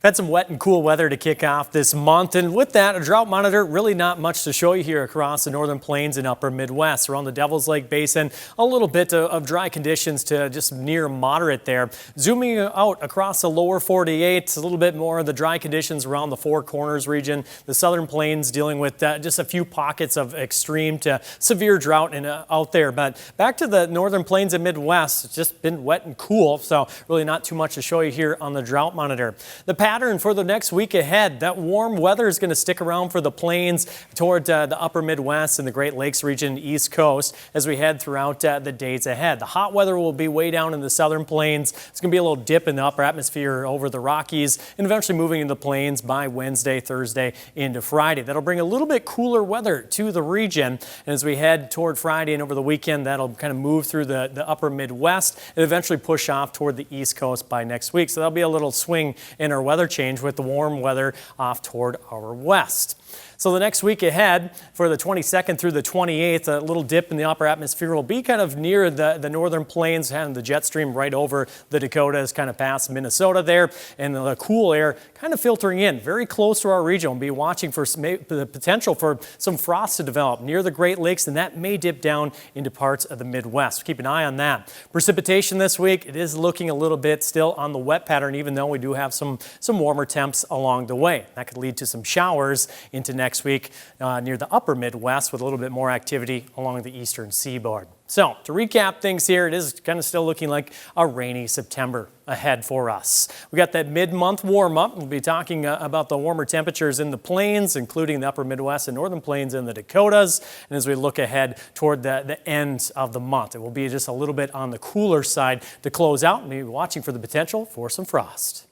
Had some wet and cool weather to kick off this month, and with that, a drought monitor. Really not much to show you here across the northern plains and upper Midwest. Around the Devil's Lake Basin, a little bit of dry conditions to just near moderate there. Zooming out across the lower 48, a little bit more of the dry conditions around the Four Corners region. The southern plains dealing with just a few pockets of extreme to severe drought out there. But back to the northern plains and Midwest, it's just been wet and cool, so really not too much to show you here on the drought monitor. The pattern for the next week ahead, that warm weather is going to stick around for the plains toward the upper Midwest and the Great Lakes region, East Coast, as we head throughout the days ahead. The hot weather will be way down in the southern plains. It's going to be a little dip in the upper atmosphere over the Rockies and eventually moving into the plains by Wednesday, Thursday into Friday. That'll bring a little bit cooler weather to the region. And as we head toward Friday and over the weekend, that'll kind of move through the upper Midwest and eventually push off toward the East Coast by next week. So that'll be a little swing in our weather change with the warm weather off toward our west. So the next week ahead for the 22nd through the 28th, a little dip in the upper atmosphere will be kind of near the northern plains, having the jet stream right over the Dakotas, kind of past Minnesota there, and the cool air kind of filtering in very close to our region. We'll be watching for the potential for some frost to develop near the Great Lakes, and that may dip down into parts of the Midwest. Keep an eye on that. Precipitation this week, it is looking a little bit still on the wet pattern, even though we do have some warmer temps along the way. That could lead to some showers into next week near the upper Midwest with a little bit more activity along the eastern seaboard. So to recap things here, it is kind of still looking like a rainy September ahead for us. We got that mid-month warm up. We'll be talking about the warmer temperatures in the plains, including the upper Midwest and northern plains and the Dakotas. And as we look ahead toward the end of the month, it will be just a little bit on the cooler side to close out and be watching for the potential for some frost.